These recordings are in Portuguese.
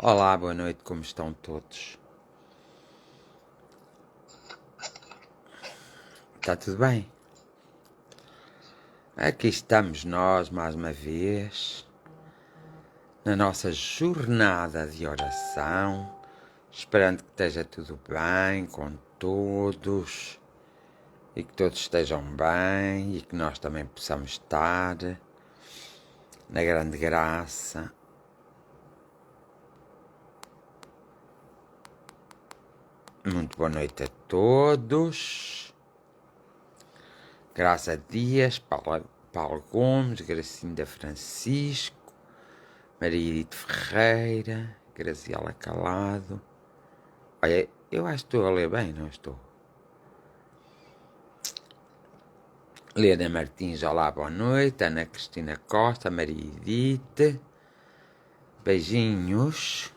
Olá, boa noite, como estão todos? Está tudo bem? Aqui estamos nós mais uma vez, na nossa jornada de oração, esperando que esteja tudo bem com todos e que todos estejam bem e que nós também possamos estar na grande graça. Muito boa noite a todos. Graça Dias, Paulo Gomes, Gracinda Francisco, Maria Edith Ferreira, Graciela Calado. Olha, eu acho que estou a ler bem, não estou? Lena Martins, olá, boa noite. Ana Cristina Costa, Maria Edith. Beijinhos.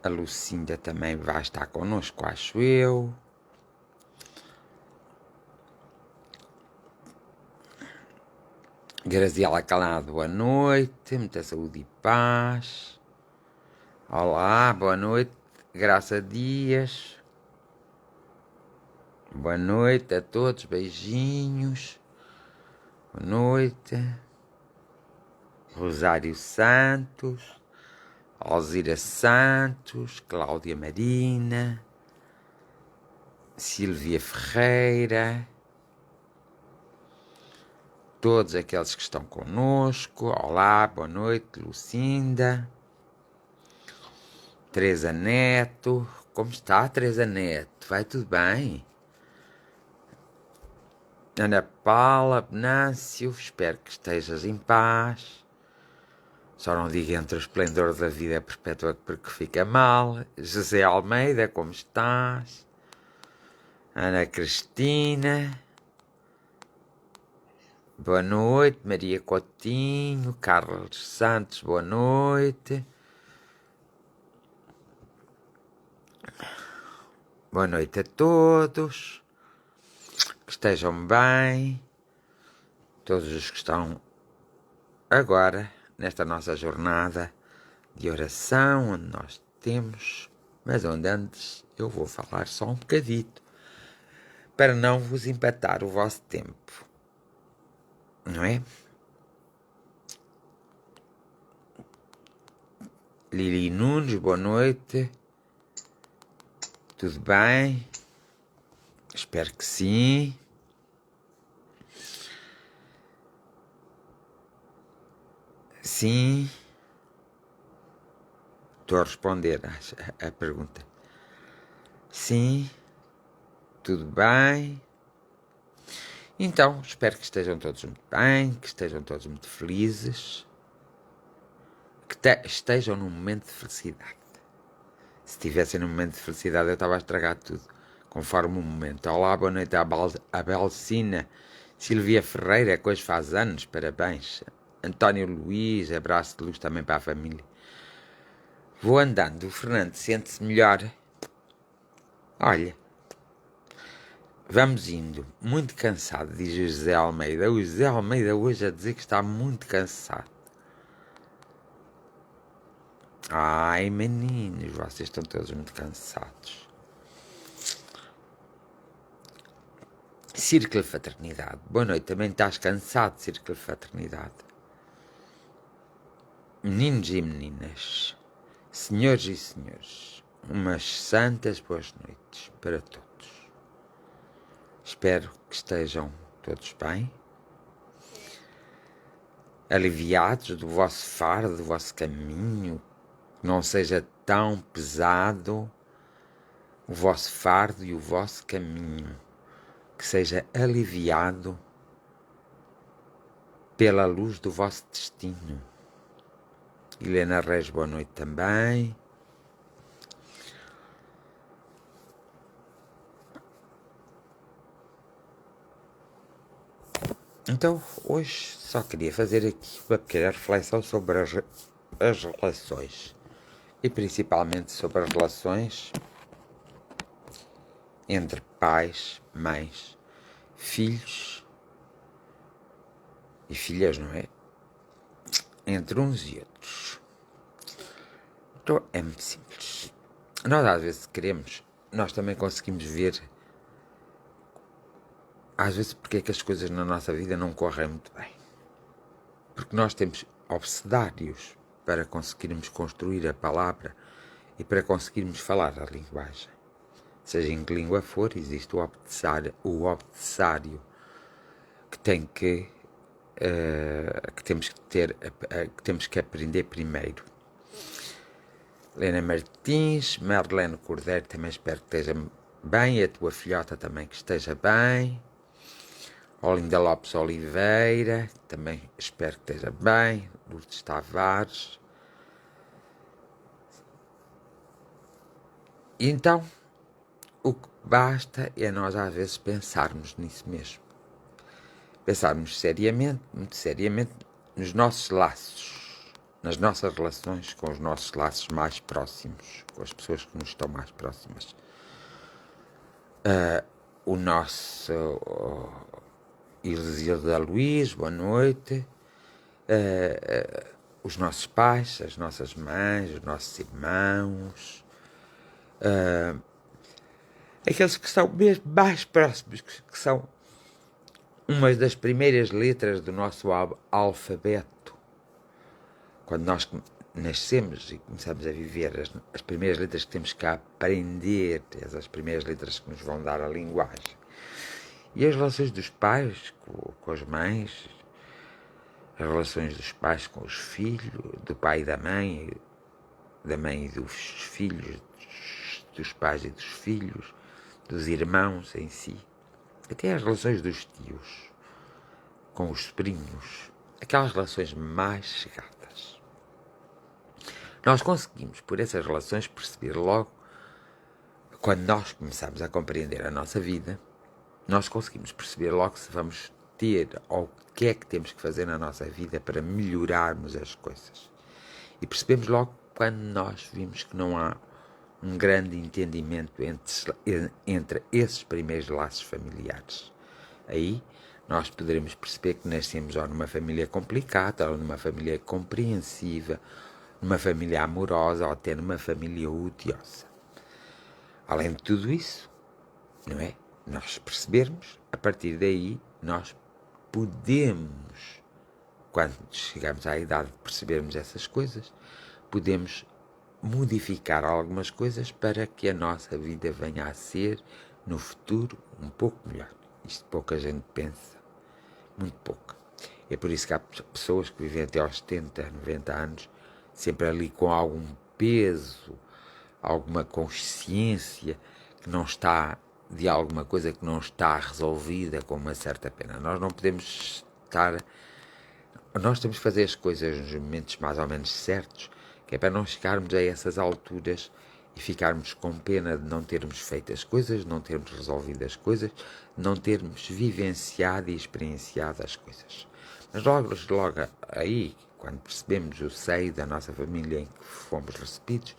A Lucinda também vai estar connosco, acho eu. Graziela Calado, boa noite. Muita saúde e paz. Olá, boa noite. Graça Dias. Boa noite a todos, beijinhos. Boa noite. Rosário Santos. Alzira Santos. Cláudia Marina. Silvia Ferreira. Todos aqueles que estão conosco. Olá, boa noite, Lucinda. Teresa Neto. Como está, Teresa Neto? Vai tudo bem? Ana Paula, Venâncio, espero que estejas em paz. Só não diga entre o esplendor da vida perpétua porque fica mal. José Almeida, como estás? Ana Cristina. Boa noite, Maria Coutinho, Carlos Santos, boa noite. Boa noite a todos, que estejam bem, todos os que estão agora nesta nossa jornada de oração, onde nós temos, mas onde antes eu vou falar só um bocadito, para não vos empatar o vosso tempo, não é? Lili Nunes, boa noite. Tudo bem? Espero que sim. Sim. Estou a responder a pergunta. Sim. Tudo bem? Então, espero que estejam todos muito bem, que estejam todos muito felizes, que estejam num momento de felicidade. Se estivessem num momento de felicidade, eu estava a estragar tudo, conforme o momento. Olá, boa noite à Belcina, Silvia Ferreira, que hoje faz anos, parabéns. António Luís, abraço de luz também para a família. Vou andando, o Fernando sente-se melhor. Olha, vamos indo, muito cansado, diz o José Almeida. O José Almeida hoje a dizer que está muito cansado. Ai, meninos, vocês estão todos muito cansados. Círculo de Fraternidade. Boa noite, também estás cansado, Círculo de Fraternidade. Meninos e meninas, senhores e senhores, umas santas boas noites para todos. Espero que estejam todos bem, aliviados do vosso fardo, do vosso caminho, que não seja tão pesado o vosso fardo e o vosso caminho, que seja aliviado pela luz do vosso destino. Helena Reis, boa noite também. Então, hoje só queria fazer aqui uma pequena reflexão sobre as relações. E principalmente sobre as relações entre pais, mães, filhos e filhas, não é? entre uns e outros. Então é muito simples. Nós às vezes queremos, nós também conseguimos ver às vezes porque é que as coisas na nossa vida não correm muito bem. Porque nós temos obsedários para conseguirmos construir a palavra e para conseguirmos falar a linguagem. Seja em que língua for, existe o obsedário que tem que temos que ter, que temos que aprender primeiro. Helena Martins, Marlene Cordeiro, também espero que esteja bem, a tua filhota também que esteja bem. Olinda Lopes Oliveira, também espero que esteja bem. Lourdes Tavares. E então, o que basta é nós às vezes pensarmos nisso mesmo. Pensarmos seriamente, muito seriamente, nos nossos laços, nas nossas relações com os nossos laços mais próximos, com as pessoas que nos estão mais próximas. O nosso Isilda Luís, boa noite. Os nossos pais, as nossas mães, os nossos irmãos, aqueles que são mesmo mais próximos, que são umas das primeiras letras do nosso alfabeto. Quando nós nascemos e começamos a viver as primeiras letras que temos que aprender, as primeiras letras que nos vão dar a linguagem. E as relações dos pais com as mães, as relações dos pais com os filhos, do pai e da mãe e dos filhos, dos pais e dos filhos, dos irmãos em si, até as relações dos tios com os sobrinhos, aquelas relações mais chegadas. Nós conseguimos, por essas relações, perceber logo, quando nós começamos a compreender a nossa vida, nós conseguimos perceber logo se vamos ter ou o que é que temos que fazer na nossa vida para melhorarmos as coisas. E percebemos logo quando nós vimos que não há um grande entendimento entre esses primeiros laços familiares. Aí nós poderemos perceber que nascemos ou numa família complicada, ou numa família compreensiva, numa família amorosa, ou até numa família odiosa. Além de tudo isso, não é? Nós percebermos, a partir daí, nós podemos, quando chegamos à idade de percebermos essas coisas, podemos modificar algumas coisas para que a nossa vida venha a ser, no futuro, um pouco melhor. Isto pouca gente pensa, muito pouca. É por isso que há pessoas que vivem até aos 70, 90 anos, sempre ali com algum peso, alguma consciência que não está, de alguma coisa que não está resolvida com uma certa pena. Nós não podemos estar... Nós temos que fazer as coisas nos momentos mais ou menos certos, que é para não chegarmos a essas alturas e ficarmos com pena de não termos feito as coisas, não termos resolvido as coisas, não termos vivenciado e experienciado as coisas. Mas logo aí, quando percebemos o seio da nossa família em que fomos recebidos,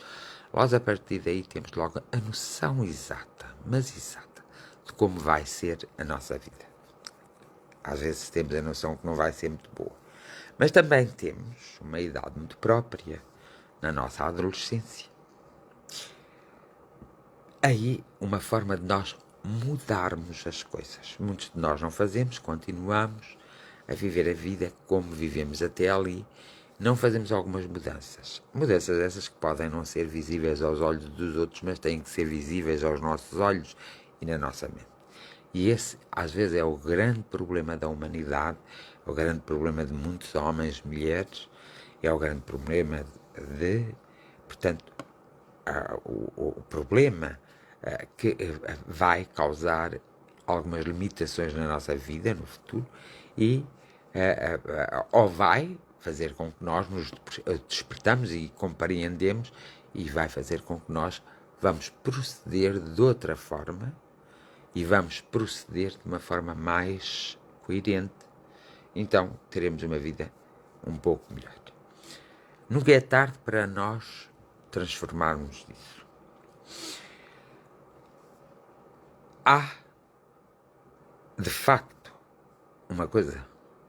nós a partir daí temos logo a noção exata, mas exata, de como vai ser a nossa vida. Às vezes temos a noção que não vai ser muito boa. Mas também temos uma idade muito própria na nossa adolescência. Aí, uma forma de nós mudarmos as coisas. Muitos de nós não fazemos, continuamos a viver a vida como vivemos até ali. Não fazemos algumas mudanças. Mudanças essas que podem não ser visíveis aos olhos dos outros, mas têm que ser visíveis aos nossos olhos e na nossa mente. E esse, às vezes, é o grande problema da humanidade, é o grande problema de muitos homens, mulheres, é o grande problema portanto, o problema que vai causar algumas limitações na nossa vida no futuro e ou vai fazer com que nós nos despertamos e compreendemos e vai fazer com que nós vamos proceder de outra forma e vamos proceder de uma forma mais coerente. Então teremos uma vida um pouco melhor. Nunca é tarde para nós transformarmos isso. Há, de facto, uma coisa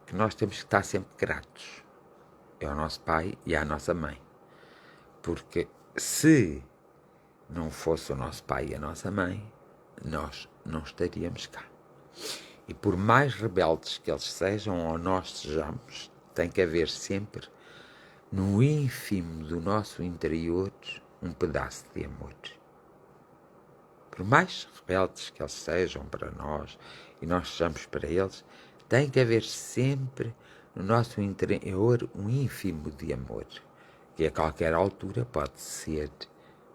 que nós temos que estar sempre gratos. é o nosso pai e a nossa mãe. Porque se não fosse o nosso pai e a nossa mãe, nós não estaríamos cá. E por mais rebeldes que eles sejam ou nós sejamos, tem que haver sempre, no ínfimo do nosso interior, um pedaço de amor. Por mais rebeldes que eles sejam para nós e nós sejamos para eles, tem que haver sempre no nosso interior um ínfimo de amor, que a qualquer altura pode ser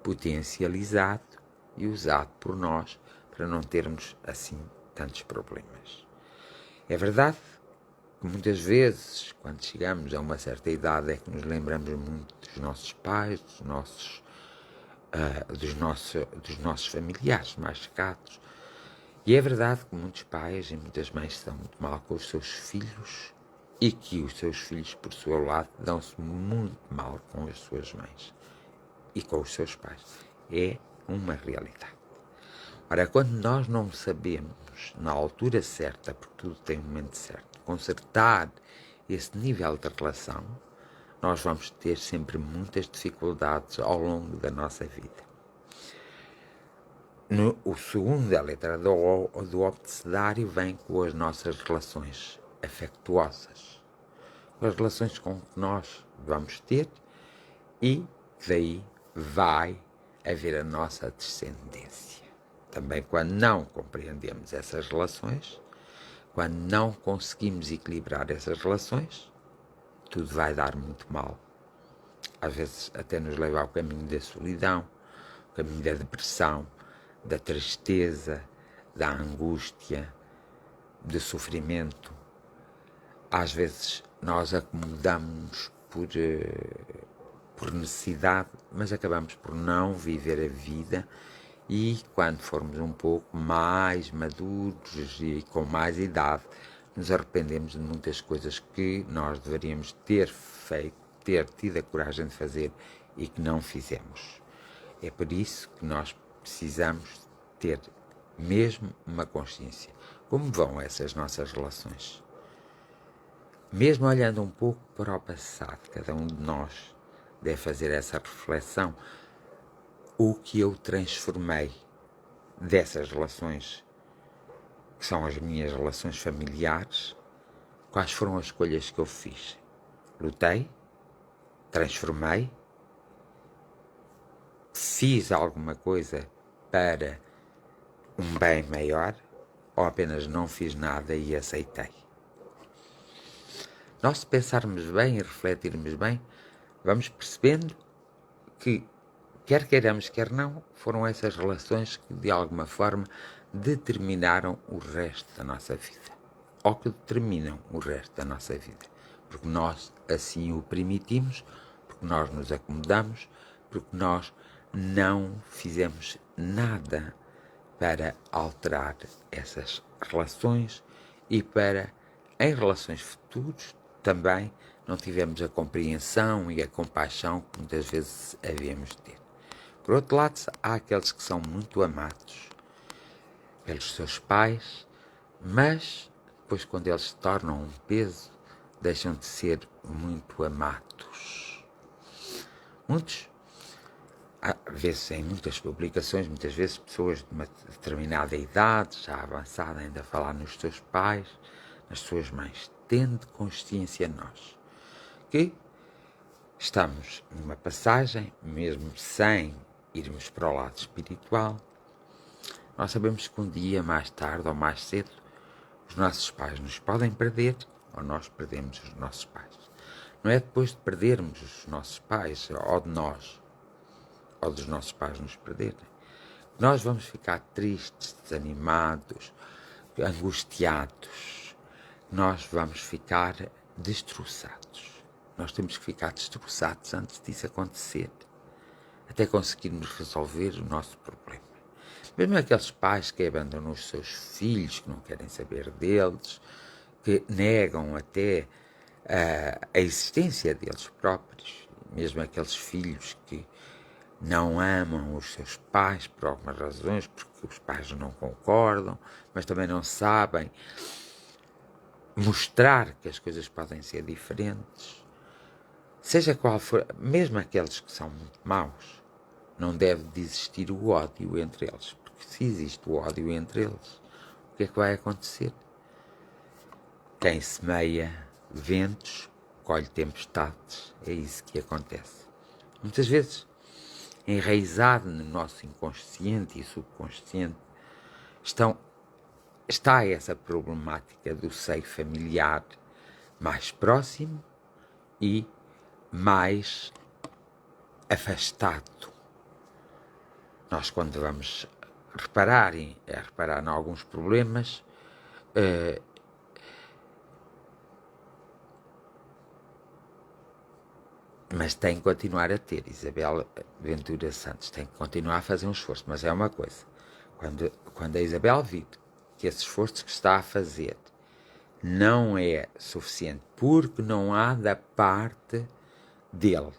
potencializado e usado por nós para não termos assim tantos problemas. É verdade que muitas vezes, quando chegamos a uma certa idade, é que nos lembramos muito dos nossos pais, dos nossos familiares mais chegados. E é verdade que muitos pais e muitas mães estão muito mal com os seus filhos e que os seus filhos, por seu lado, dão-se muito mal com as suas mães e com os seus pais. É uma realidade. Ora, quando nós não sabemos, na altura certa, porque tudo tem um momento certo, consertar esse nível de relação, nós vamos ter sempre muitas dificuldades ao longo da nossa vida. O segundo, a letra do abecedário, vem com as nossas relações afetuosas, com as relações com que nós vamos ter e daí vai haver a nossa descendência. Também quando não compreendemos essas relações, quando não conseguimos equilibrar essas relações, tudo vai dar muito mal. Às vezes até nos leva ao caminho da solidão, o caminho da depressão, da tristeza, da angústia, do sofrimento. Às vezes nós acomodamos por necessidade, mas acabamos por não viver a vida e quando formos um pouco mais maduros e com mais idade, nos arrependemos de muitas coisas que nós deveríamos ter feito, ter tido a coragem de fazer e que não fizemos. É por isso que nós precisamos ter mesmo uma consciência. Como vão essas nossas relações? Mesmo olhando um pouco para o passado, cada um de nós deve fazer essa reflexão. O que eu transformei dessas relações, que são as minhas relações familiares, quais foram as escolhas que eu fiz? Lutei, transformei, fiz alguma coisa para um bem maior ou apenas não fiz nada e aceitei? Nós, se pensarmos bem e refletirmos bem, vamos percebendo que, quer queiramos, quer não, foram essas relações que, de alguma forma, determinaram o resto da nossa vida. Ou que determinam o resto da nossa vida. Porque nós assim o permitimos, porque nós nos acomodamos, porque nós não fizemos nada para alterar essas relações e para, em relações futuras, também não tivemos a compreensão e a compaixão que muitas vezes havíamos de ter. Por outro lado, há aqueles que são muito amados pelos seus pais, mas depois, quando eles se tornam um peso, deixam de ser muito amados. Muitos, vê-se em muitas publicações, muitas vezes pessoas de uma determinada idade, já avançada, ainda a falar nos seus pais, nas suas mães. Tendo consciência nós que estamos numa passagem, mesmo sem irmos para o lado espiritual, nós sabemos que um dia, mais tarde ou mais cedo, os nossos pais nos podem perder ou nós perdemos os nossos pais. Não é depois de perdermos os nossos pais ou de nós ou dos nossos pais nos perderem, nós vamos ficar tristes, desanimados, angustiados, nós vamos ficar destroçados. Nós temos que ficar destroçados antes disso acontecer, até conseguirmos resolver o nosso problema. Mesmo aqueles pais que abandonam os seus filhos, que não querem saber deles, que negam até a existência deles próprios, mesmo aqueles filhos que não amam os seus pais por algumas razões, porque os pais não concordam, mas também não sabem mostrar que as coisas podem ser diferentes. seja qual for, mesmo aqueles que são muito maus, não deve de existir o ódio entre eles. Porque se existe o ódio entre eles, o que é que vai acontecer? Quem semeia ventos, colhe tempestades. É isso que acontece. Muitas vezes, enraizado no nosso inconsciente e subconsciente, está essa problemática do seio familiar mais próximo e mais afastado. Nós, quando vamos reparar em alguns problemas, mas tem que continuar a ter. Isabel Ventura Santos tem que continuar a fazer um esforço, mas é uma coisa. Quando a Isabel vir que esse esforço que está a fazer não é suficiente, porque não há da parte dele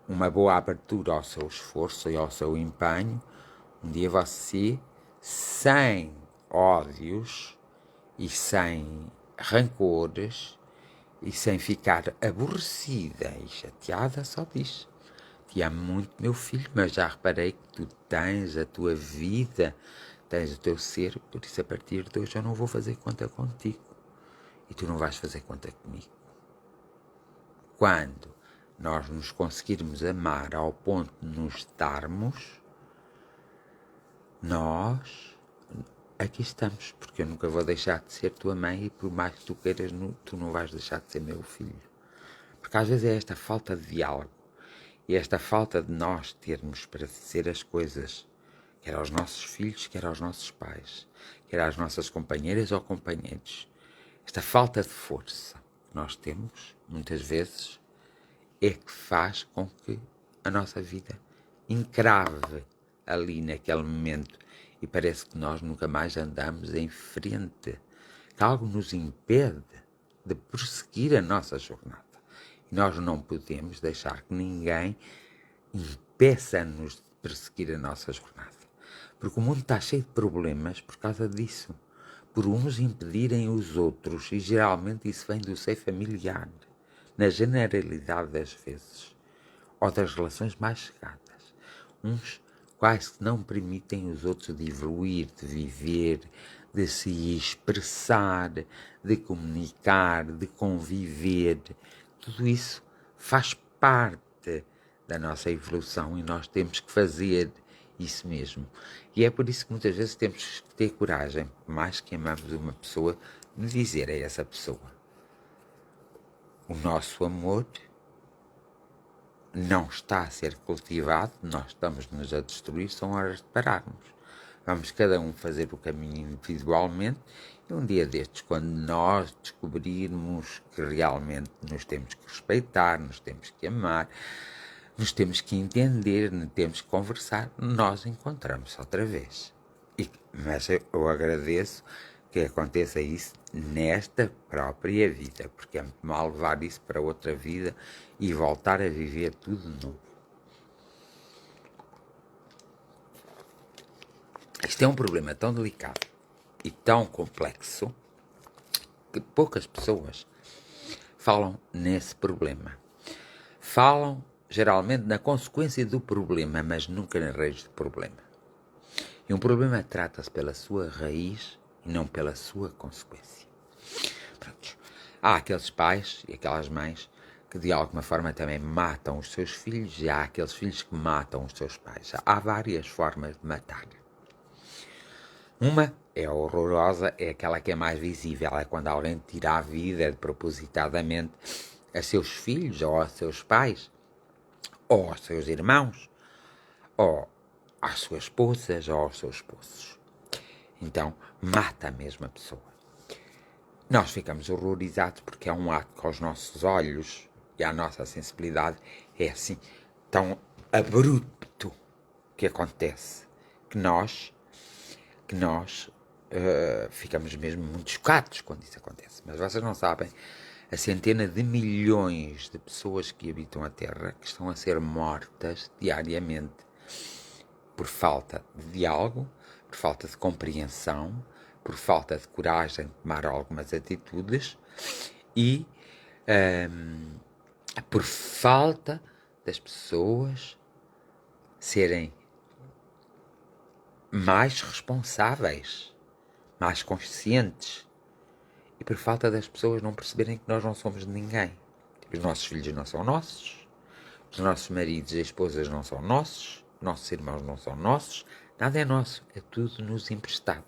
uma boa abertura ao seu esforço e ao seu empenho, um dia você, sem ódios e sem rancores e sem ficar aborrecida e chateada, só diz: te amo muito, meu filho, mas já reparei que tu tens a tua vida, tens o teu ser, por isso a partir de hoje eu não vou fazer conta contigo e tu não vais fazer conta comigo. Quando nós nos conseguirmos amar ao ponto de nos darmos, nós aqui estamos, porque eu nunca vou deixar de ser tua mãe e por mais que tu queiras, tu não vais deixar de ser meu filho. Porque às vezes é esta falta de diálogo e esta falta de nós termos para dizer as coisas, quer aos nossos filhos, quer aos nossos pais, quer às nossas companheiras ou companheiros. Esta falta de força que nós temos, muitas vezes, é que faz com que a nossa vida encrave ali naquele momento e parece que nós nunca mais andamos em frente, que algo nos impede de prosseguir a nossa jornada. E nós não podemos deixar que ninguém impeça-nos de perseguir a nossa jornada. Porque o mundo está cheio de problemas por causa disso. Por uns impedirem os outros, e geralmente isso vem do seio familiar, na generalidade das vezes, ou das relações mais chegadas. Uns quase que não permitem os outros de evoluir, de viver, de se expressar, de comunicar, de conviver. Tudo isso faz parte da nossa evolução e nós temos que fazer isso mesmo. E é por isso que muitas vezes temos que ter coragem, por mais que amamos uma pessoa, de dizer a essa pessoa: o nosso amor não está a ser cultivado, nós estamos-nos a destruir, são horas de pararmos. Vamos cada um fazer o caminho individualmente e um dia destes, quando nós descobrirmos que realmente nos temos que respeitar, nos temos que amar, nos temos que entender, nos temos que conversar, nós encontramos outra vez. Mas eu agradeço que aconteça isso nesta própria vida, porque é muito mal levar isso para outra vida e voltar a viver tudo de novo. Isto é um problema tão delicado e tão complexo que poucas pessoas falam nesse problema. Falam geralmente na consequência do problema, mas nunca na raiz do problema. E um problema trata-se pela sua raiz e não pela sua consequência. Pronto. Há aqueles pais e aquelas mães que de alguma forma também matam os seus filhos e há aqueles filhos que matam os seus pais. Há várias formas de matar. Uma é horrorosa, é aquela que é mais visível, é quando alguém tira a vida propositadamente a seus filhos ou a seus pais ou aos seus irmãos ou às suas esposas ou aos seus esposos. Então, mata a mesma pessoa. Nós ficamos horrorizados porque é um ato que aos nossos olhos e à nossa sensibilidade é assim tão abrupto que acontece que nós ficamos mesmo muito chocados quando isso acontece. Mas vocês não sabem a centena de milhões de pessoas que habitam a Terra que estão a ser mortas diariamente por falta de diálogo, por falta de compreensão, por falta de coragem de tomar algumas atitudes e por falta das pessoas serem mais responsáveis, mais conscientes, e por falta das pessoas não perceberem que nós não somos de ninguém. Os nossos filhos não são nossos, os nossos maridos e esposas não são nossos, nossos irmãos não são nossos, nada é nosso, é tudo nos emprestado.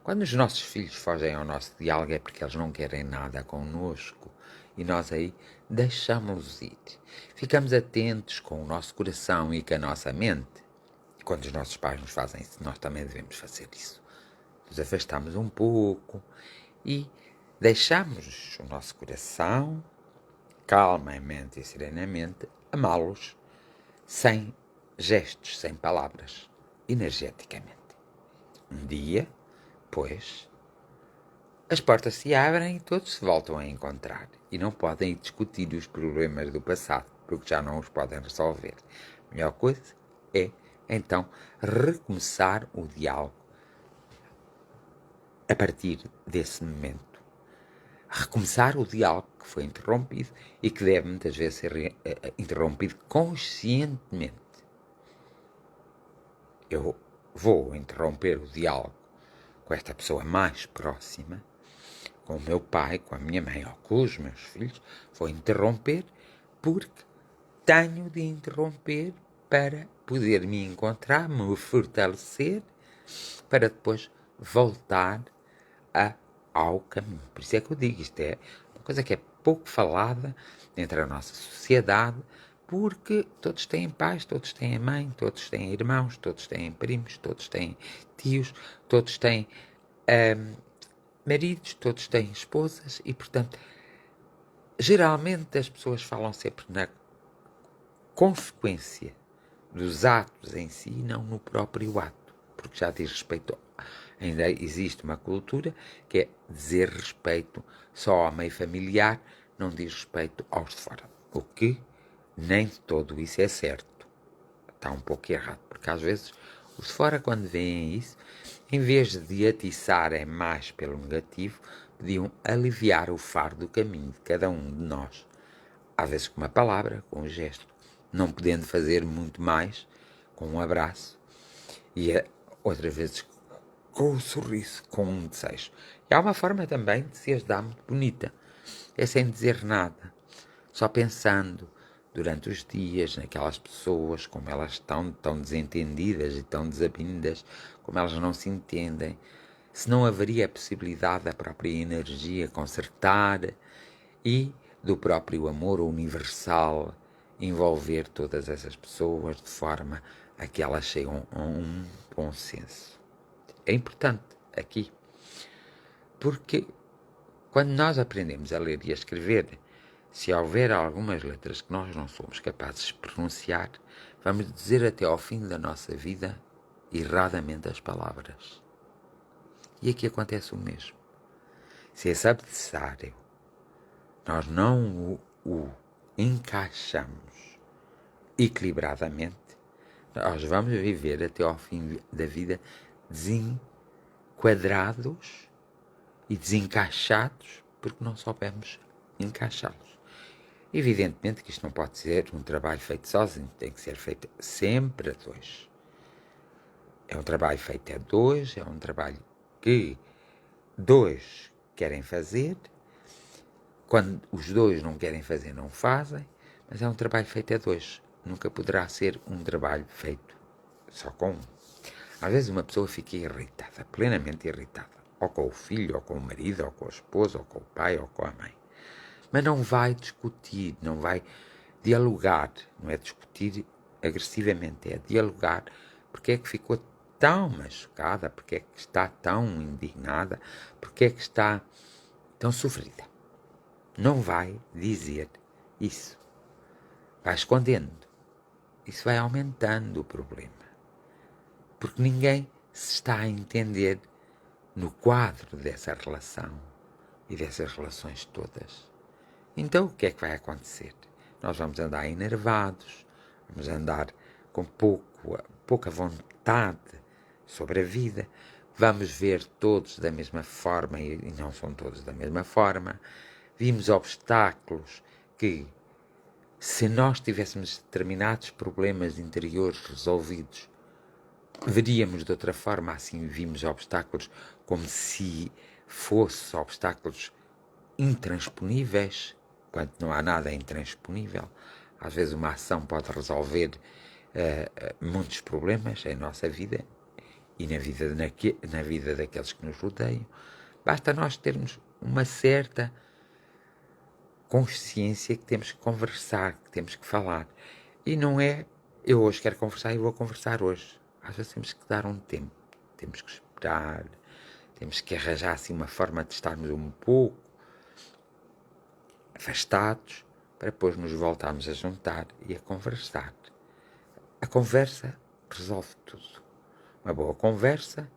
Quando os nossos filhos fogem ao nosso diálogo é porque eles não querem nada connosco e nós aí deixamos-los ir. Ficamos atentos com o nosso coração e com a nossa mente. Quando os nossos pais nos fazem isso, nós também devemos fazer isso. Nos afastamos um pouco e deixamos o nosso coração, calmamente e serenamente, amá-los sem gestos, sem palavras, energeticamente. Um dia, pois, as portas se abrem e todos se voltam a encontrar e não podem discutir os problemas do passado, porque já não os podem resolver. A melhor coisa é, então, recomeçar o diálogo a partir desse momento. Recomeçar o diálogo que foi interrompido e que deve muitas vezes ser interrompido conscientemente. Eu vou interromper o diálogo com esta pessoa mais próxima, com o meu pai, com a minha mãe ou com os meus filhos, vou interromper porque tenho de interromper para poder me encontrar, me fortalecer, para depois voltar ao caminho. Por isso é que eu digo, isto é uma coisa que é pouco falada entre a nossa sociedade, porque todos têm pais, todos têm mãe, todos têm irmãos, todos têm primos, todos têm tios, todos têm maridos, todos têm esposas e, portanto, geralmente as pessoas falam sempre na consequência dos atos em si, não no próprio ato, porque já diz respeito, ainda existe uma cultura que é dizer respeito só ao meio familiar, não diz respeito aos de fora, o que nem de todo isso é certo, está um pouco errado, porque às vezes os de fora, quando veem isso, em vez de atiçarem mais pelo negativo, podiam aliviar o fardo do caminho de cada um de nós, às vezes com uma palavra, com um gesto, não podendo fazer muito mais com um abraço e outras vezes com um sorriso, com um desejo. E há uma forma também de se ajudar muito bonita, é sem dizer nada, só pensando durante os dias naquelas pessoas, como elas estão tão desentendidas e tão desavindas, como elas não se entendem, se não haveria a possibilidade da própria energia consertar e do próprio amor universal envolver todas essas pessoas de forma a que elas chegam a um bom senso. É importante aqui, porque quando nós aprendemos a ler e a escrever, se houver algumas letras que nós não somos capazes de pronunciar, vamos dizer até ao fim da nossa vida erradamente as palavras. E aqui acontece o mesmo. Se esse adversário nós não o encaixamos equilibradamente, nós vamos viver até ao fim da vida desenquadrados e desencaixados porque não soubemos encaixá-los. Evidentemente que isto não pode ser um trabalho feito sozinho, tem que ser feito sempre a dois. É um trabalho feito a dois, é um trabalho que dois querem fazer. Quando os dois não querem fazer, não fazem, mas é um trabalho feito a dois. Nunca poderá ser um trabalho feito só com um. Às vezes uma pessoa fica irritada, plenamente irritada, ou com o filho, ou com o marido, ou com a esposa, ou com o pai, ou com a mãe. Mas não vai discutir, não vai dialogar, não é discutir agressivamente, é dialogar porque é que ficou tão machucada, porque é que está tão indignada, porque é que está tão sofrida. Não vai dizer isso. Vai escondendo. Isso vai aumentando o problema. Porque ninguém se está a entender no quadro dessa relação e dessas relações todas. Então o que é que vai acontecer? Nós vamos andar enervados, vamos andar com pouca vontade sobre a vida, vamos ver todos da mesma forma e não são todos da mesma forma, vimos obstáculos que Se nós tivéssemos determinados problemas interiores resolvidos, veríamos de outra forma, assim vimos obstáculos como se fossem obstáculos intransponíveis, quando não há nada intransponível. Às vezes uma ação pode resolver muitos problemas em nossa vida e na vida daqueles que nos rodeiam. Basta nós termos uma certa consciência que temos que conversar, que temos que falar. E não é, eu hoje quero conversar e vou conversar hoje. Às vezes temos que dar um tempo, temos que esperar, temos que arranjar assim uma forma de estarmos um pouco afastados para depois nos voltarmos a juntar e a conversar. A conversa resolve tudo. Uma boa conversa.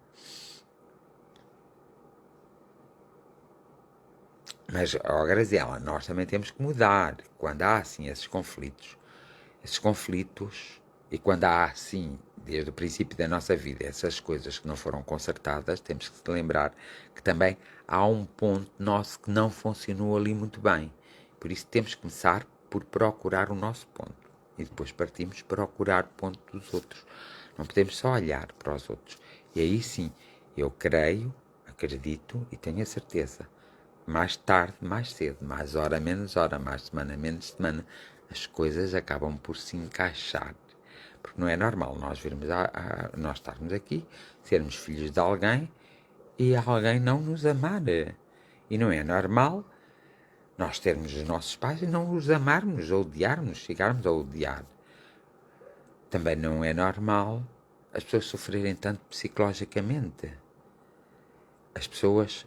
Mas, ó Graziela, nós também temos que mudar quando há assim esses conflitos, e quando há assim, desde o princípio da nossa vida, essas coisas que não foram consertadas, temos que se lembrar que também há um ponto nosso que não funcionou ali muito bem. Por isso temos que começar por procurar o nosso ponto e depois partimos procurar o ponto dos outros. Não podemos só olhar para os outros. E aí sim, eu creio, acredito e tenho a certeza, mais tarde, mais cedo, mais hora, menos hora, mais semana, menos semana, as coisas acabam por se encaixar. Porque não é normal nós nós estarmos aqui, sermos filhos de alguém e alguém não nos amar. E não é normal nós termos os nossos pais e não os amarmos, ou odiarmos, chegarmos a odiar. Também não é normal as pessoas sofrerem tanto psicologicamente. As pessoas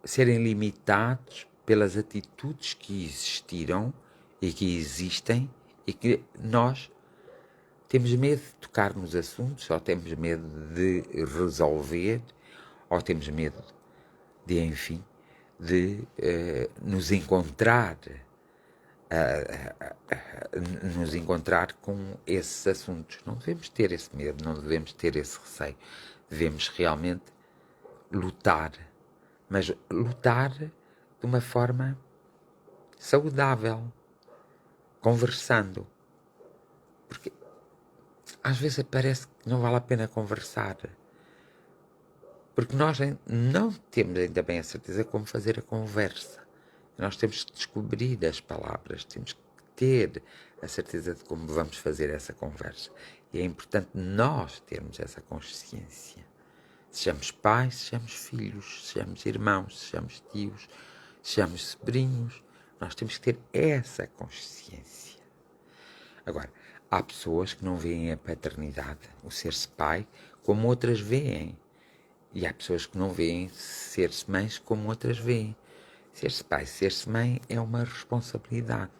serem limitados pelas atitudes que existiram e que existem e que nós temos medo de tocar nos assuntos, ou temos medo de resolver, ou temos medo de, enfim, de nos encontrar com esses assuntos. Não devemos ter esse medo, não devemos ter esse receio. Devemos realmente lutar, mas lutar de uma forma saudável, conversando. Porque às vezes parece que não vale a pena conversar. Porque nós não temos ainda bem a certeza como fazer a conversa. Nós temos que descobrir as palavras, temos que ter a certeza de como vamos fazer essa conversa. E é importante nós termos essa consciência. Sejamos pais, sejamos filhos, sejamos irmãos, sejamos tios, sejamos sobrinhos, nós temos que ter essa consciência. Agora, há pessoas que não veem a paternidade, o ser-se pai, como outras veem. E há pessoas que não veem ser-se mães como outras veem. Ser-se pai, ser-se mãe é uma responsabilidade.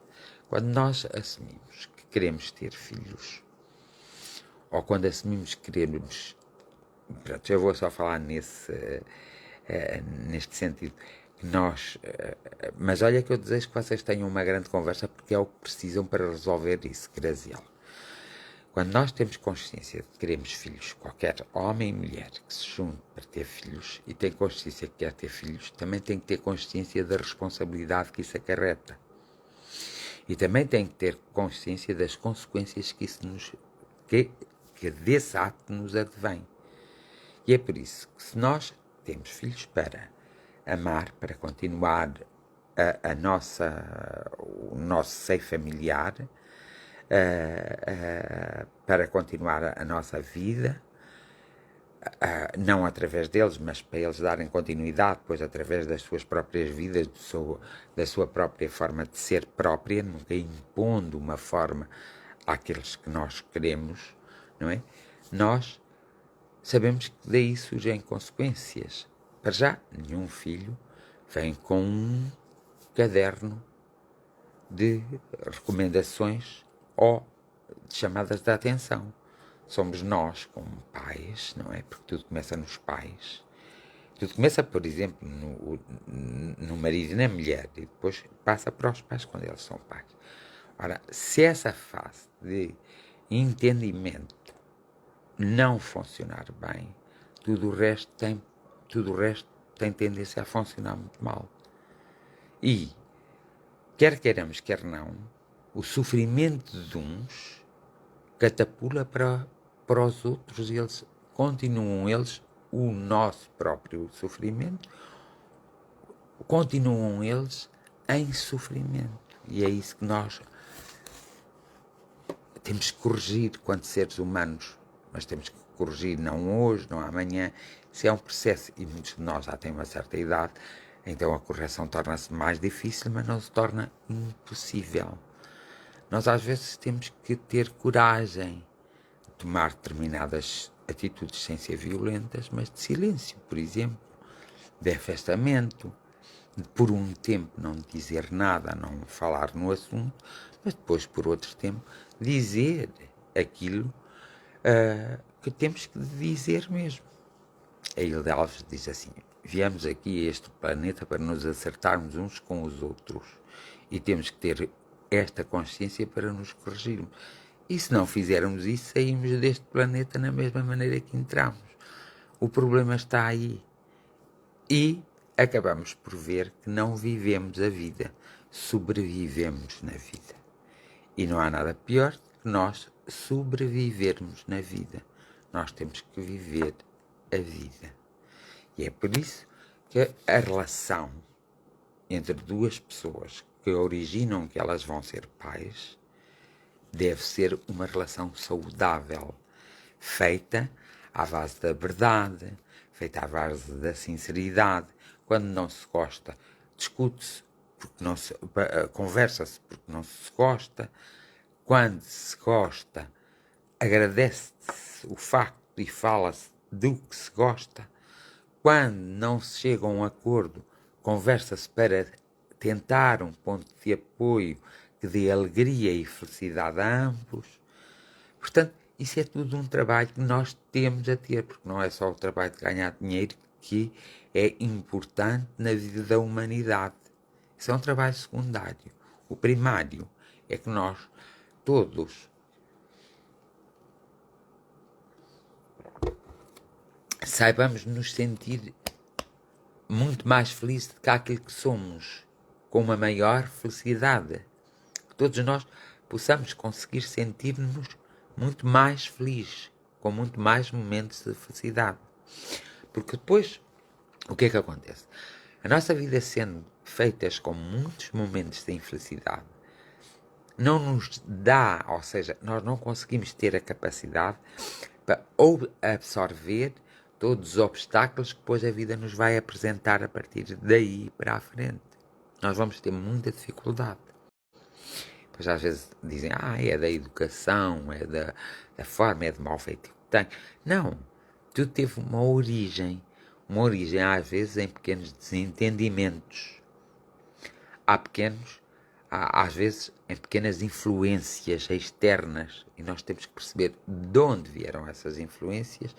Quando nós assumimos que queremos ter filhos, ou quando assumimos que queremos... Pronto, eu vou só falar neste sentido. Mas olha que eu desejo que vocês tenham uma grande conversa, porque é o que precisam para resolver isso, Graziela. Quando nós temos consciência de que queremos filhos, qualquer homem e mulher que se junte para ter filhos e tem consciência que quer ter filhos, também tem que ter consciência da responsabilidade que isso acarreta. E também tem que ter consciência das consequências que desse ato nos advém. E é por isso que se nós temos filhos para amar, para continuar o nosso seio familiar, para continuar a nossa vida, não através deles, mas para eles darem continuidade, depois através das suas próprias vidas, da sua própria forma de ser própria, nunca impondo uma forma àqueles que nós queremos, não é? Nós sabemos que daí surgem consequências. Para já, nenhum filho vem com um caderno de recomendações ou de chamadas de atenção. Somos nós, como pais, não é? Porque tudo começa nos pais. Tudo começa, por exemplo, no marido e na mulher, e depois passa para os pais quando eles são pais. Ora, se essa fase de entendimento não funcionar bem, tudo o resto tem tendência a funcionar muito mal. E, quer queiramos, quer não, o sofrimento de uns catapula para os outros e eles continuam o nosso próprio sofrimento, continuam eles em sofrimento. E é isso que nós temos que corrigir quanto seres humanos, mas temos que corrigir não hoje, não amanhã. Isso é um processo e muitos de nós já têm uma certa idade, então a correção torna-se mais difícil, mas não se torna impossível. Nós às vezes temos que ter coragem de tomar determinadas atitudes sem ser violentas, mas de silêncio, por exemplo, de afastamento, de por um tempo não dizer nada, não falar no assunto, mas depois por outro tempo dizer aquilo que temos que dizer mesmo. A Hilda Alves diz assim: viemos aqui a este planeta para nos acertarmos uns com os outros e temos que ter esta consciência para nos corrigirmos. E se não fizermos isso, saímos deste planeta na mesma maneira que entramos. O problema está aí. E acabamos por ver que não vivemos a vida, sobrevivemos na vida. E não há nada pior que nós sobrevivermos na vida. Nós temos que viver a vida. E é por isso que a relação entre duas pessoas que originam que elas vão ser pais deve ser uma relação saudável, feita à base da verdade, feita à base da sinceridade. Quando não se gosta, discute-se, porque não se, conversa-se porque não se gosta. Quando se gosta, agradece-se o facto e fala-se do que se gosta. Quando não se chega a um acordo, conversa-se para tentar um ponto de apoio que dê alegria e felicidade a ambos. Portanto, isso é tudo um trabalho que nós temos a ter, porque não é só o trabalho de ganhar dinheiro que é importante na vida da humanidade. Isso é um trabalho secundário. O primário é que nós todos saibamos nos sentir muito mais felizes do que aquilo que somos, com uma maior felicidade. Que todos nós possamos conseguir sentir-nos muito mais felizes, com muito mais momentos de felicidade. Porque depois, o que é que acontece? A nossa vida sendo feitas com muitos momentos de infelicidade, não nos dá, ou seja, nós não conseguimos ter a capacidade para absorver todos os obstáculos que depois a vida nos vai apresentar a partir daí para a frente. Nós vamos ter muita dificuldade. Pois às vezes dizem, é da educação, é da forma, é de mal feito que tem. Não, tudo teve uma origem às vezes em pequenos desentendimentos. Às vezes em pequenas influências externas e nós temos que perceber de onde vieram essas influências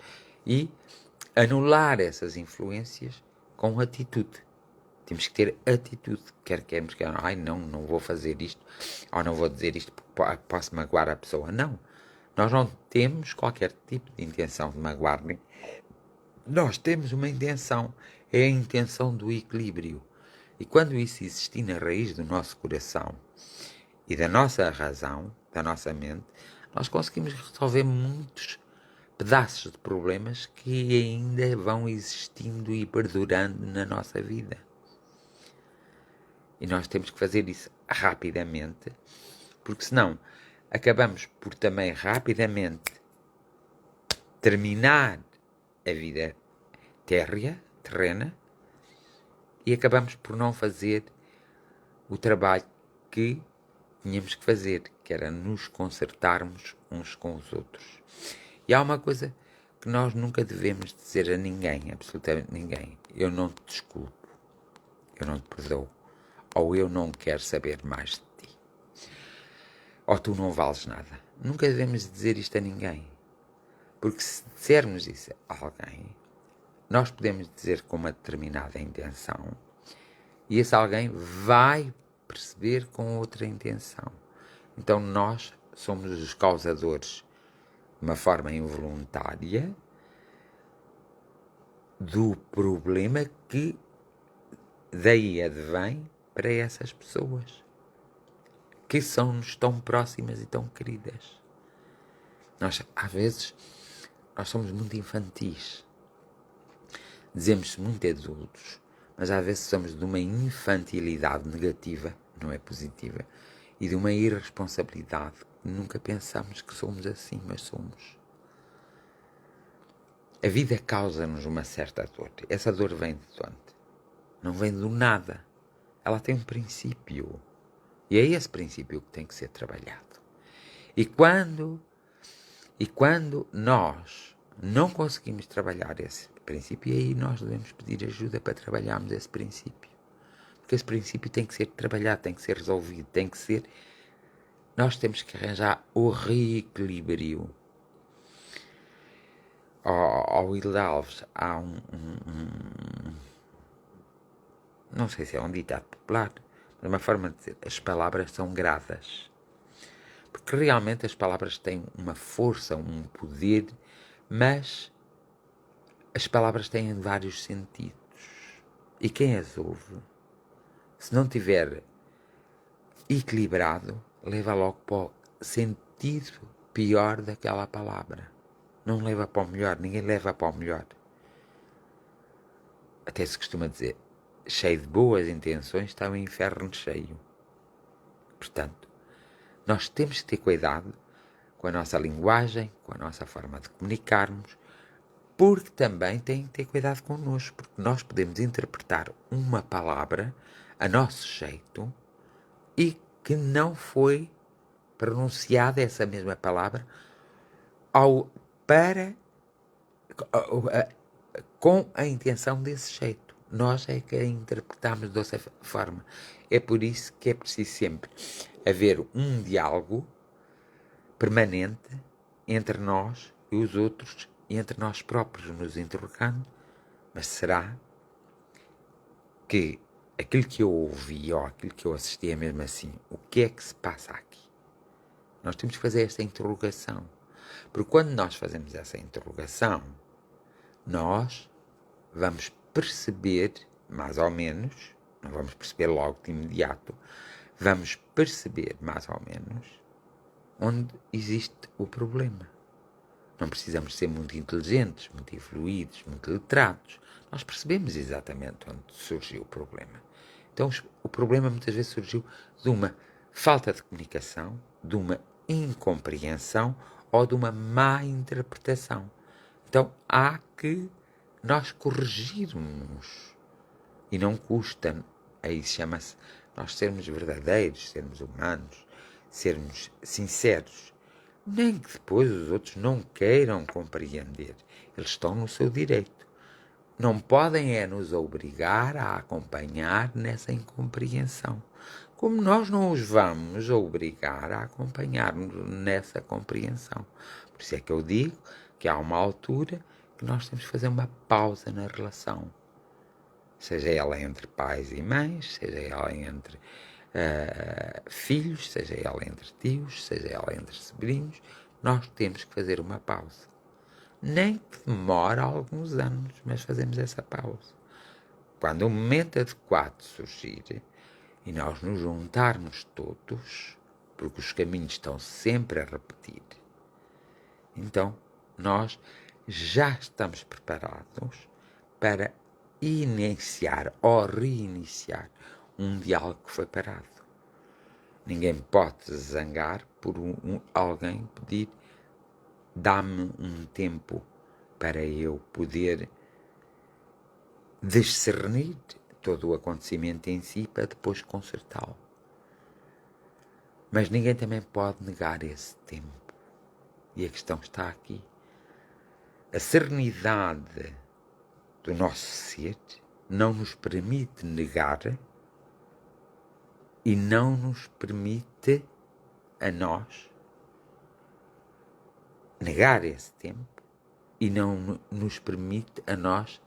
e anular essas influências com atitude. Temos que ter atitude, quer queremos, não vou fazer isto, ou não vou dizer isto porque posso magoar a pessoa. Não, nós não temos qualquer tipo de intenção de magoar ninguém. Nós temos uma intenção, é a intenção do equilíbrio. E quando isso existir na raiz do nosso coração e da nossa razão, da nossa mente, nós conseguimos resolver muitos pedaços de problemas que ainda vão existindo e perdurando na nossa vida. E nós temos que fazer isso rapidamente, porque senão acabamos por também rapidamente terminar a vida terrena e acabamos por não fazer o trabalho que tínhamos que fazer, que era nos consertarmos uns com os outros. E há uma coisa que nós nunca devemos dizer a ninguém, absolutamente ninguém: eu não te desculpo, eu não te perdoo, ou eu não quero saber mais de ti, ou tu não vales nada. Nunca devemos dizer isto a ninguém, porque se dissermos isso a alguém, nós podemos dizer com uma determinada intenção e esse alguém vai perceber com outra intenção. Então nós somos os causadores, de uma forma involuntária, do problema que daí advém para essas pessoas que são-nos tão próximas e tão queridas. Nós, às vezes, nós somos muito infantis. Dizemos-se muito adultos, mas às vezes somos de uma infantilidade negativa, não é positiva, e de uma irresponsabilidade que nunca pensamos que somos assim, mas somos. A vida causa-nos uma certa dor. Essa dor vem de onde? Não vem do nada. Ela tem um princípio. E é esse princípio que tem que ser trabalhado. E quando nós não conseguimos trabalhar esse princípio, e aí nós devemos pedir ajuda para trabalharmos esse princípio. Porque esse princípio tem que ser trabalhado, tem que ser resolvido, tem que ser... Nós temos que arranjar o reequilíbrio. Ao Will Alves há não sei se é um ditado popular, mas uma forma de dizer, as palavras são gradas. Porque realmente as palavras têm uma força, um poder, mas as palavras têm vários sentidos. E quem as ouve, se não tiver equilibrado, leva logo para o sentido pior daquela palavra. Não leva para o melhor, ninguém leva para o melhor. Até se costuma dizer, cheio de boas intenções está o inferno cheio. Portanto, nós temos que ter cuidado com a nossa linguagem, com a nossa forma de comunicarmos, porque também tem que ter cuidado connosco, porque nós podemos interpretar uma palavra a nosso jeito e que não foi pronunciada essa mesma palavra com a intenção desse jeito. Nós é que a interpretamos dessa forma. É por isso que é preciso sempre haver um diálogo permanente entre nós e os outros e entre nós próprios, nos interrogando. Mas será que aquilo que eu ouvi ou aquilo que eu assisti é mesmo assim? O que é que se passa aqui? Nós temos que fazer esta interrogação. Porque quando nós fazemos essa interrogação, nós vamos perceber, mais ou menos, não vamos perceber logo de imediato, vamos perceber mais ou menos onde existe o problema. Não precisamos ser muito inteligentes, muito evoluídos, muito letrados. Nós percebemos exatamente onde surgiu o problema. Então, o problema muitas vezes surgiu de uma falta de comunicação, de uma incompreensão ou de uma má interpretação. Então, há que nós corrigirmos. E não custa, aí chama-se, nós sermos verdadeiros, sermos humanos, sermos sinceros. Nem que depois os outros não queiram compreender. Eles estão no seu direito. Não podem nos obrigar a acompanhar nessa incompreensão. Como nós não os vamos obrigar a acompanhar-nos nessa compreensão. Por isso é que eu digo que há uma altura que nós temos que fazer uma pausa na relação. Seja ela entre pais e mães, seja ela entre filhos, seja ela entre tios, seja ela entre sobrinhos, nós temos que fazer uma pausa. Nem que demore alguns anos, mas fazemos essa pausa. Quando o momento adequado surgir e nós nos juntarmos todos, porque os caminhos estão sempre a repetir, então nós já estamos preparados para iniciar ou reiniciar um diálogo que foi parado. Ninguém pode zangar por alguém pedir dá-me um tempo para eu poder discernir todo o acontecimento em si para depois consertá-lo. Mas ninguém também pode negar esse tempo. E a questão está aqui. A serenidade do nosso ser não nos permite negar e não nos permite a nós negar esse tempo e não nos permite a nós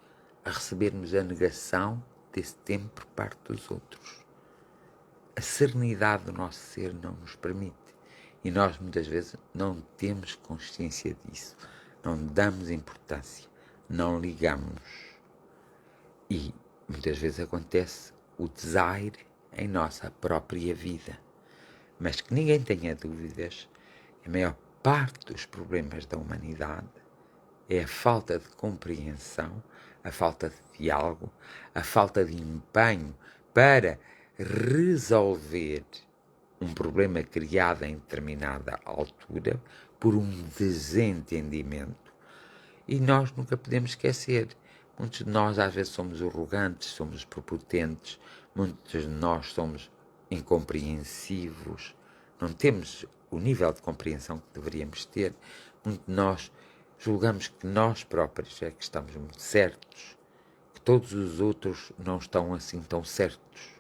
a recebermos a negação desse tempo por parte dos outros. A serenidade do nosso ser não nos permite e nós muitas vezes não temos consciência disso, não damos importância, não ligamos e muitas vezes acontece o desaire em nossa própria vida. mas que ninguém tenha dúvidas, a maior parte dos problemas da humanidade é a falta de compreensão, a falta de diálogo, a falta de empenho para resolver um problema criado em determinada altura por um desentendimento. E nós nunca podemos esquecer. Muitos de nós às vezes somos arrogantes, somos prepotentes, muitos de nós somos incompreensivos, não temos o nível de compreensão que deveríamos ter. Muitos de nós julgamos que nós próprios é que estamos muito certos, que todos os outros não estão assim tão certos.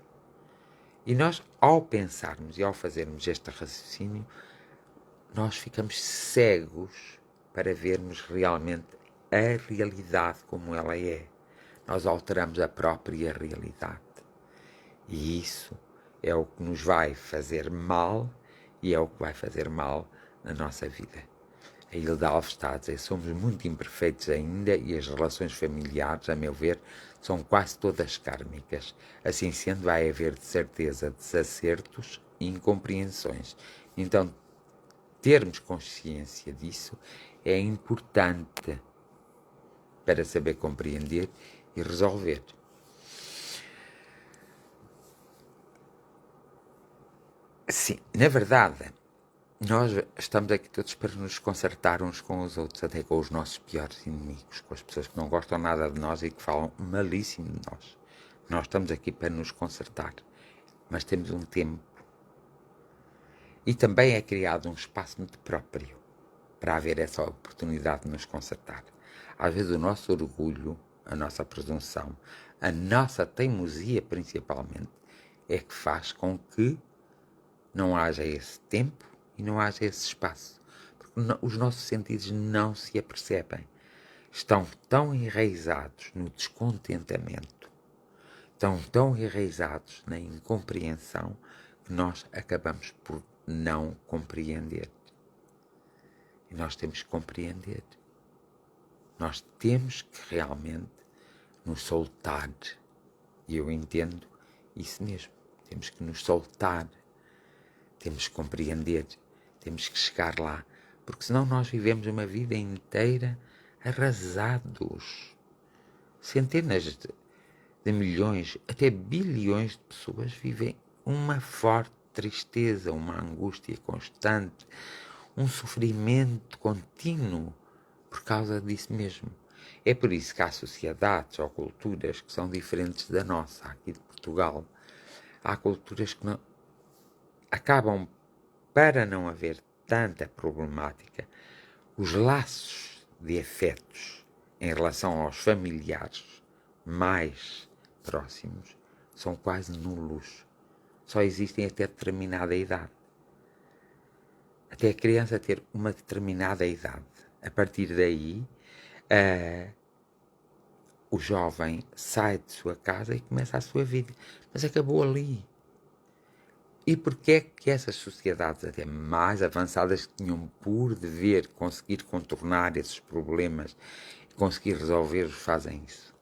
E nós, ao pensarmos e ao fazermos este raciocínio, nós ficamos cegos para vermos realmente a realidade como ela é. Nós alteramos a própria realidade. E isso é o que nos vai fazer mal e é o que vai fazer mal na nossa vida. A Hilda Alves está a dizer, somos muito imperfeitos ainda e as relações familiares, a meu ver, são quase todas kármicas. Assim sendo, vai haver de certeza desacertos e incompreensões. Então, termos consciência disso é importante para saber compreender e resolver. Sim, na verdade, nós estamos aqui todos para nos consertar uns com os outros, até com os nossos piores inimigos, com as pessoas que não gostam nada de nós e que falam malíssimo de nós. Nós estamos aqui para nos consertar, mas temos um tempo. E também é criado um espaço muito próprio para haver essa oportunidade de nos consertar. Às vezes o nosso orgulho, a nossa presunção, a nossa teimosia principalmente, é que faz com que não haja esse tempo e não haja esse espaço. Porque os nossos sentidos não se apercebem. Estão tão enraizados no descontentamento, estão tão enraizados na incompreensão, que nós acabamos por não compreender. E nós temos que compreender. Nós temos que realmente nos soltar. E eu entendo isso mesmo. Temos que nos soltar. Temos que compreender. Temos que chegar lá. Porque senão nós vivemos uma vida inteira arrasados. Centenas de milhões, até bilhões de pessoas vivem uma forte tristeza, uma angústia constante, um sofrimento contínuo por causa disso mesmo. É por isso que há sociedades ou culturas que são diferentes da nossa, aqui de Portugal. Há culturas que não, acabam, para não haver tanta problemática, os laços de afetos em relação aos familiares mais próximos são quase nulos. Só existem até determinada idade. Até a criança ter uma determinada idade. A partir daí, o jovem sai de sua casa e começa a sua vida. Mas acabou ali. E porquê é que essas sociedades até mais avançadas que tinham por dever conseguir contornar esses problemas e conseguir resolver-os fazem isso?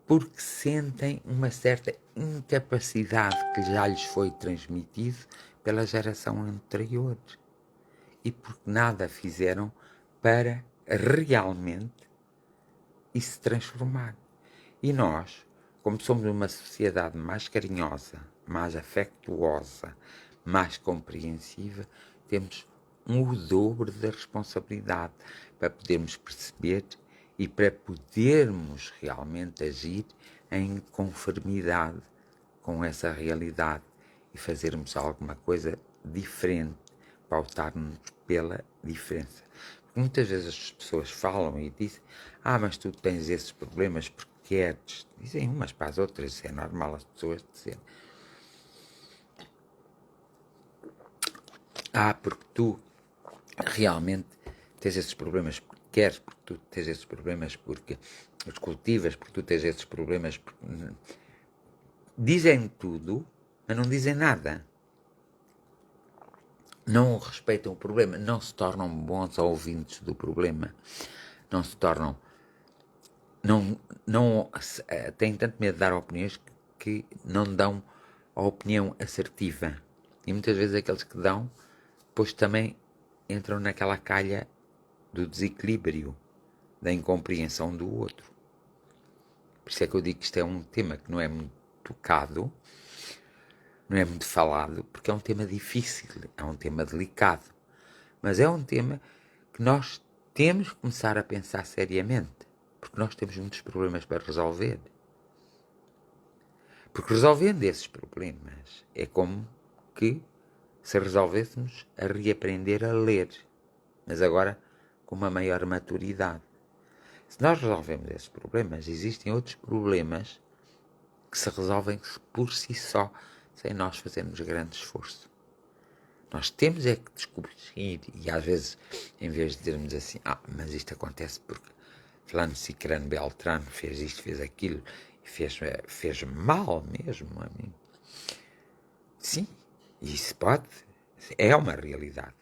Porque sentem uma certa incapacidade que já lhes foi transmitido pela geração anterior. E porque nada fizeram para realmente isso se transformar. E nós, como somos uma sociedade mais carinhosa, mais afetuosa, mais compreensiva, temos o dobro da responsabilidade para podermos perceber e para podermos realmente agir em conformidade com essa realidade e fazermos alguma coisa diferente, pautar-nos pela diferença. Porque muitas vezes as pessoas falam e dizem, mas tu tens esses problemas porque queres. Dizem umas para as outras, isso é normal as pessoas dizerem. Porque tu realmente tens esses problemas porque queres, porque tu tens esses problemas porque os cultivas, porque tu tens esses problemas porque... Dizem tudo, mas não dizem nada. Não respeitam o problema, não se tornam bons ouvintes do problema, não se tornam... Não têm tanto medo de dar opiniões que não dão a opinião assertiva. E muitas vezes aqueles que dão, depois também entram naquela calha do desequilíbrio, da incompreensão do outro. Por isso é que eu digo que isto é um tema que não é muito tocado, não é muito falado, porque é um tema difícil, é um tema delicado. Mas é um tema que nós temos que começar a pensar seriamente, porque nós temos muitos problemas para resolver. Porque resolvendo esses problemas é como que se resolvêssemos a reaprender a ler, mas agora com uma maior maturidade. Se nós resolvemos esses problemas, existem outros problemas que se resolvem por si só, sem nós fazermos grande esforço. Nós temos é que descobrir, e às vezes, em vez de dizermos assim, mas isto acontece porque fulano, cicrano, beltrano fez isto, fez aquilo, e fez mal mesmo a mim. Sim, isso pode, é uma realidade.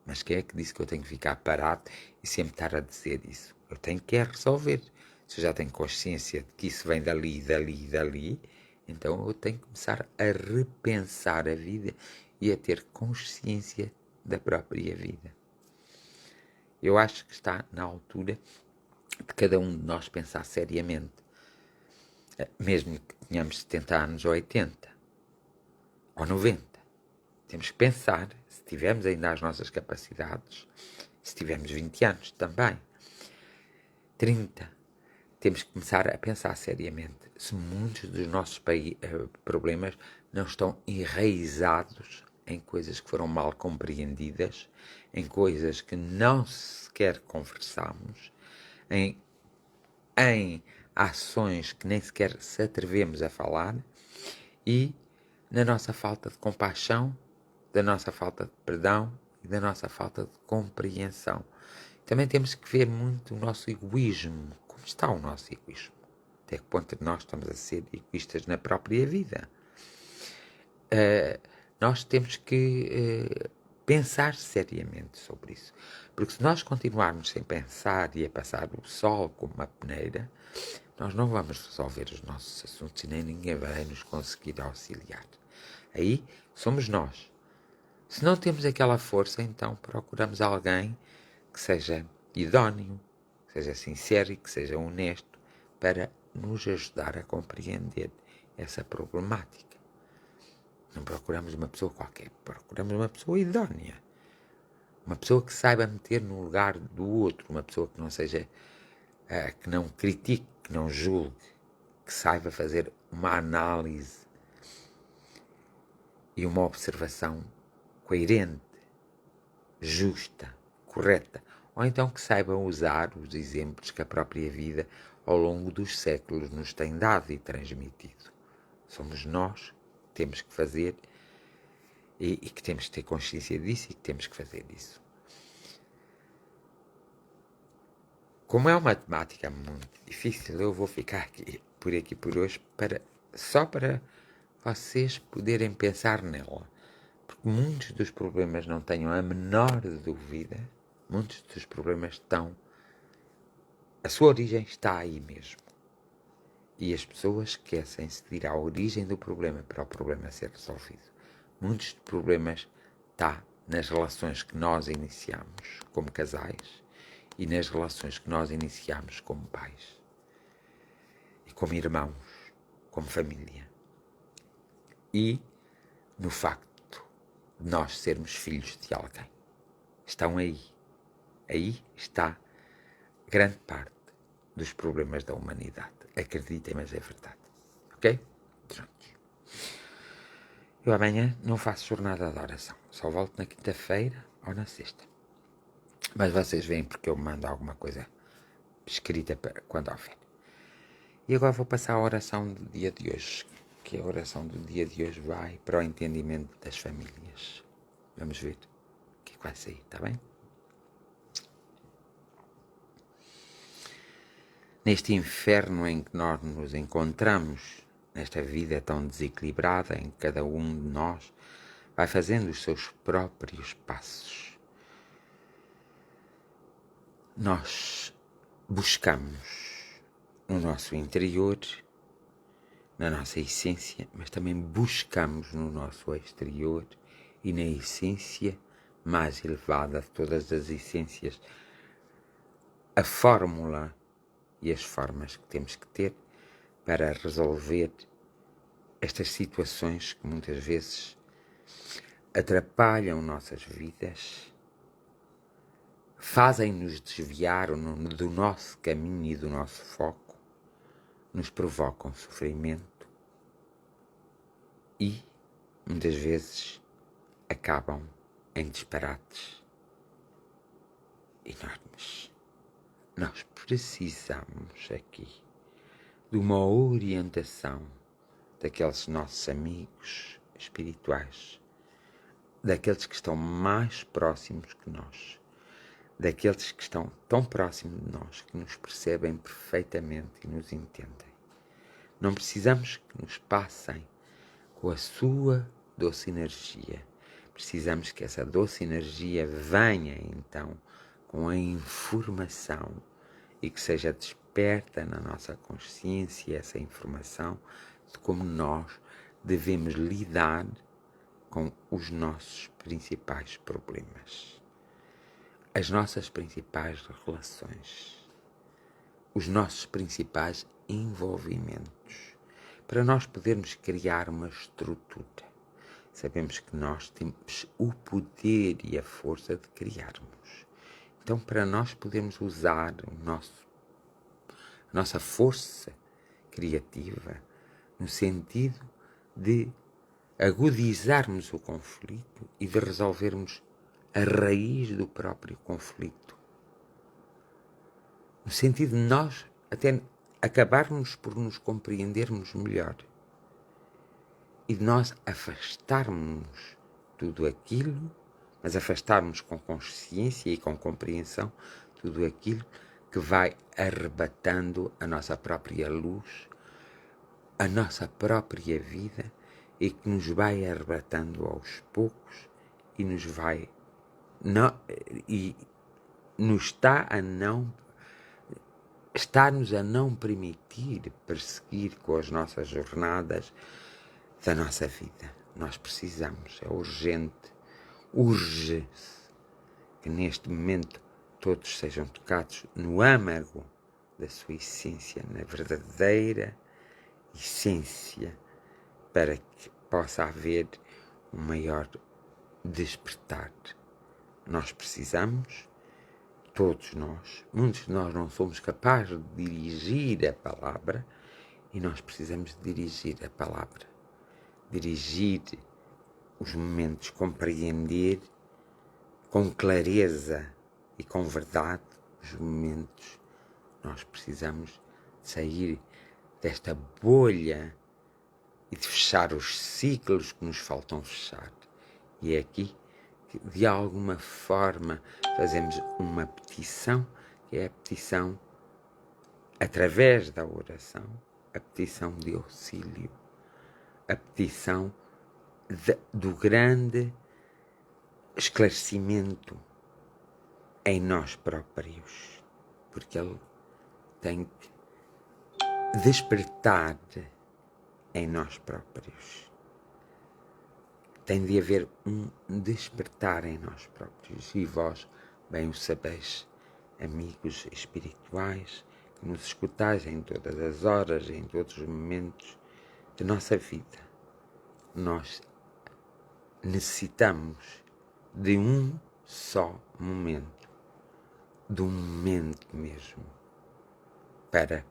Mas quem é que disse que eu tenho que ficar parado e sempre estar a dizer isso? Eu tenho que resolver. Se eu já tenho consciência de que isso vem dali, então eu tenho que começar a repensar a vida e a ter consciência da própria vida. Eu acho que está na altura de cada um de nós pensar seriamente, mesmo que tenhamos 70 anos ou 80 ou 90. Temos que pensar, se tivermos ainda as nossas capacidades, se tivermos 20 anos também, 30, temos que começar a pensar seriamente se muitos dos nossos problemas não estão enraizados em coisas que foram mal compreendidas, em coisas que não sequer conversamos, em ações que nem sequer se atrevemos a falar e na nossa falta de compaixão, da nossa falta de perdão e da nossa falta de compreensão. Também temos que ver muito o nosso egoísmo. Como está o nosso egoísmo? Até que ponto nós estamos a ser egoístas na própria vida? Nós temos que pensar seriamente sobre isso. Porque se nós continuarmos sem pensar e a passar o sol como uma peneira, nós não vamos resolver os nossos assuntos e nem ninguém vai nos conseguir auxiliar. Aí somos nós. Se não temos aquela força, então procuramos alguém que seja idóneo, que seja sincero e que seja honesto para nos ajudar a compreender essa problemática. Não procuramos uma pessoa qualquer, procuramos uma pessoa idónea. Uma pessoa que saiba meter no lugar do outro, uma pessoa que não seja, que não critique, que não julgue, que saiba fazer uma análise e uma observação coerente, justa, correta, ou então que saiba usar os exemplos que a própria vida ao longo dos séculos nos tem dado e transmitido. Somos nós que temos que fazer e que temos que ter consciência disso e que temos que fazer isso. Como é uma temática muito difícil, eu vou ficar aqui por hoje só para vocês poderem pensar nela. Porque muitos dos problemas, não tenham a menor dúvida, muitos dos problemas estão... A sua origem está aí mesmo. E as pessoas esquecem-se de ir à origem do problema para o problema ser resolvido. Muitos dos problemas estão nas relações que nós iniciamos como casais e nas relações que nós iniciamos como pais. E como irmãos, como família. E no facto de nós sermos filhos de alguém. Estão aí. Aí está grande parte dos problemas da humanidade. Acreditem, mas é verdade. Ok? Pronto. Eu amanhã não faço jornada de oração. Só volto na quinta-feira ou na sexta. Mas vocês veem porque eu mando alguma coisa escrita para quando houver. E agora vou passar a oração do dia de hoje. Que a oração do dia de hoje vai para o entendimento das famílias. Vamos ver o que vai sair, está bem? Neste inferno em que nós nos encontramos, nesta vida tão desequilibrada em que cada um de nós vai fazendo os seus próprios passos, nós buscamos no nosso interior, na nossa essência, mas também buscamos no nosso exterior e na essência mais elevada de todas as essências, a fórmula e as formas que temos que ter para resolver estas situações que muitas vezes atrapalham nossas vidas, fazem-nos desviar do nosso caminho e do nosso foco, nos provocam sofrimento e, muitas vezes, acabam em disparates enormes. Nós precisamos aqui de uma orientação daqueles nossos amigos espirituais, daqueles que estão mais próximos que nós, daqueles que estão tão próximos de nós, que nos percebem perfeitamente e nos entendem. Não precisamos que nos passem com a sua doce energia. Precisamos que essa doce energia venha, então, com a informação e que seja desperta na nossa consciência essa informação de como nós devemos lidar com os nossos principais problemas, as nossas principais relações, os nossos principais envolvimentos, para nós podermos criar uma estrutura. Sabemos que nós temos o poder e a força de criarmos. Então, para nós podermos usar a nossa força criativa no sentido de agudizarmos o conflito e de resolvermos a raiz do próprio conflito. No sentido de nós até acabarmos por nos compreendermos melhor e de nós afastarmos tudo aquilo, mas afastarmos com consciência e com compreensão tudo aquilo que vai arrebatando a nossa própria luz, a nossa própria vida e que nos vai arrebatando aos poucos e nos vai está-nos a não permitir perseguir com as nossas jornadas da nossa vida. Nós precisamos, é urgente, urge-se que neste momento todos sejam tocados no âmago da sua essência, na verdadeira essência, para que possa haver um maior despertar. Nós precisamos, todos nós, muitos de nós não somos capazes de dirigir a palavra e nós precisamos de dirigir a palavra, dirigir os momentos, compreender com clareza e com verdade os momentos. Nós precisamos sair desta bolha e de fechar os ciclos que nos faltam fechar. E é aqui que, de alguma forma, fazemos uma petição, que é a petição, através da oração, a petição de auxílio, a petição do grande esclarecimento em nós próprios, porque ele tem que despertar em nós próprios. Tem de haver um despertar em nós próprios. E vós bem o sabeis, amigos espirituais, que nos escutais em todas as horas, em todos os momentos de nossa vida. Nós necessitamos de um só momento, de um momento mesmo, para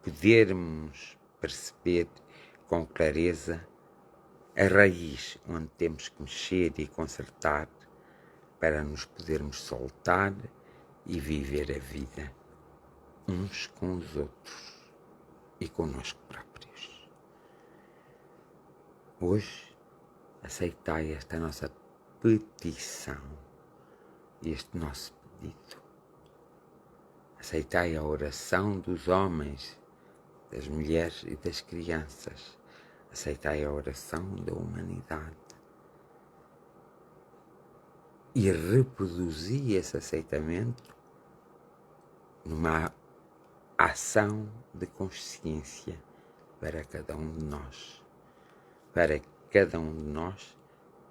podermos perceber com clareza a raiz onde temos que mexer e consertar para nos podermos soltar e viver a vida uns com os outros e connosco próprios. Hoje, aceitai esta nossa petição, este nosso pedido. Aceitai a oração dos homens, das mulheres e das crianças. Aceitai a oração da humanidade e reproduzi esse aceitamento numa ação de consciência para cada um de nós, para que cada um de nós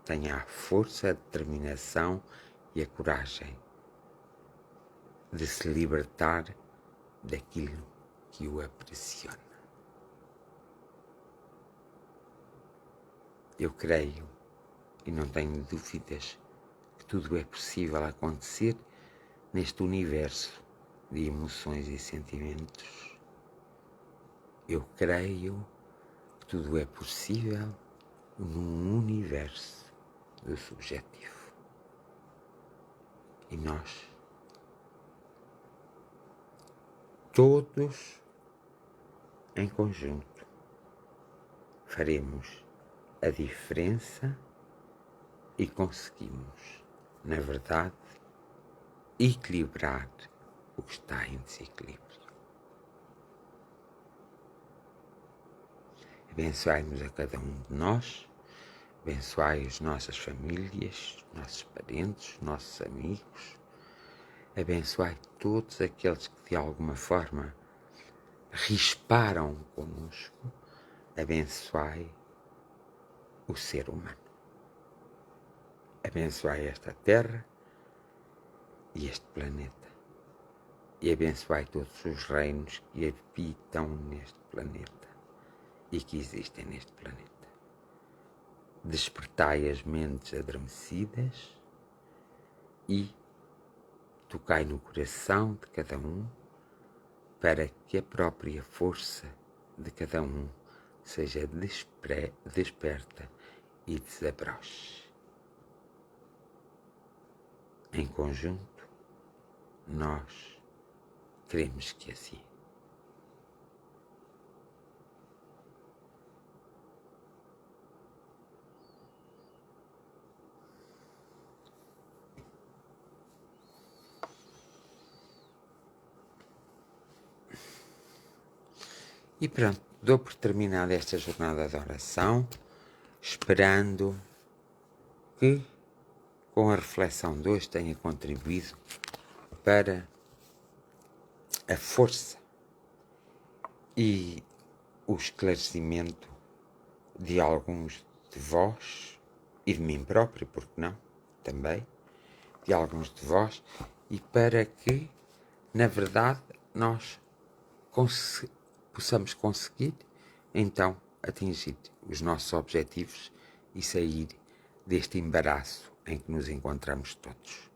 tenha a força, a determinação e a coragem de se libertar daquilo que o aprisiona. Eu creio e não tenho dúvidas que tudo é possível acontecer neste universo de emoções e sentimentos. Eu creio que tudo é possível num universo do subjetivo. E nós, todos em conjunto, faremos a diferença e conseguimos, na verdade, equilibrar o que está em desequilíbrio. Abençoai-nos a cada um de nós, abençoai as nossas famílias, nossos parentes, nossos amigos, abençoai todos aqueles que de alguma forma risparam conosco, abençoai o ser humano. Abençoai esta terra e este planeta. E abençoai todos os reinos que habitam neste planeta e que existem neste planeta. Despertai as mentes adormecidas e tocai no coração de cada um para que a própria força de cada um seja desperta e desabroche. Em conjunto, nós queremos que assim. E pronto, dou por terminada esta jornada de oração, esperando que com a reflexão de hoje tenha contribuído para a força e o esclarecimento de alguns de vós e de mim próprio, porque não, também, de alguns de vós, e para que, na verdade, nós possamos conseguir, então, atingir os nossos objetivos e sair deste embaraço em que nos encontramos todos.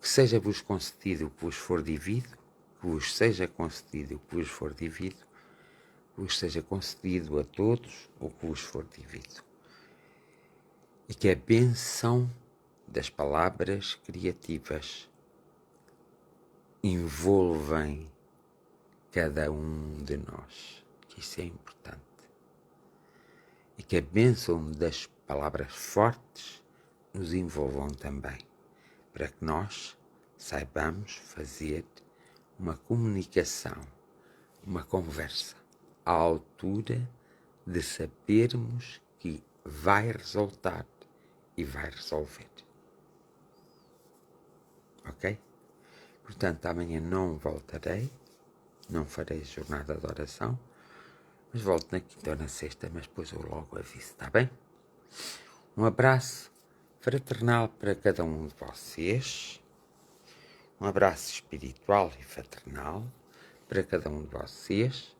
Que seja-vos concedido o que vos for devido, que vos seja concedido o que vos for devido, que vos seja concedido a todos o que vos for devido. E que a bênção das palavras criativas envolvem cada um de nós, que isso é importante. E que a bênção das palavras fortes nos envolvam também, para que nós saibamos fazer uma comunicação, uma conversa à altura de sabermos que vai resultar e vai resolver. Ok? Portanto, amanhã não voltarei, não farei jornada de oração, mas volto na quinta ou na sexta, mas depois eu logo aviso, está bem? Um abraço fraternal para cada um de vocês, um abraço espiritual e fraternal para cada um de vocês,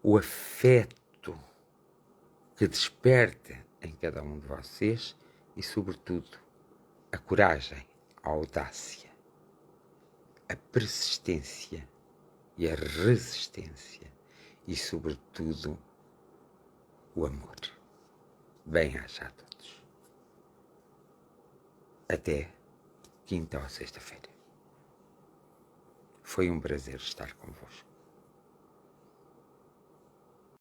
o afeto que desperta em cada um de vocês e, sobretudo, a coragem, a audácia, a persistência e a resistência e, sobretudo, o amor. Bem-aja a todos. Até quinta ou sexta-feira. Foi um prazer estar convosco.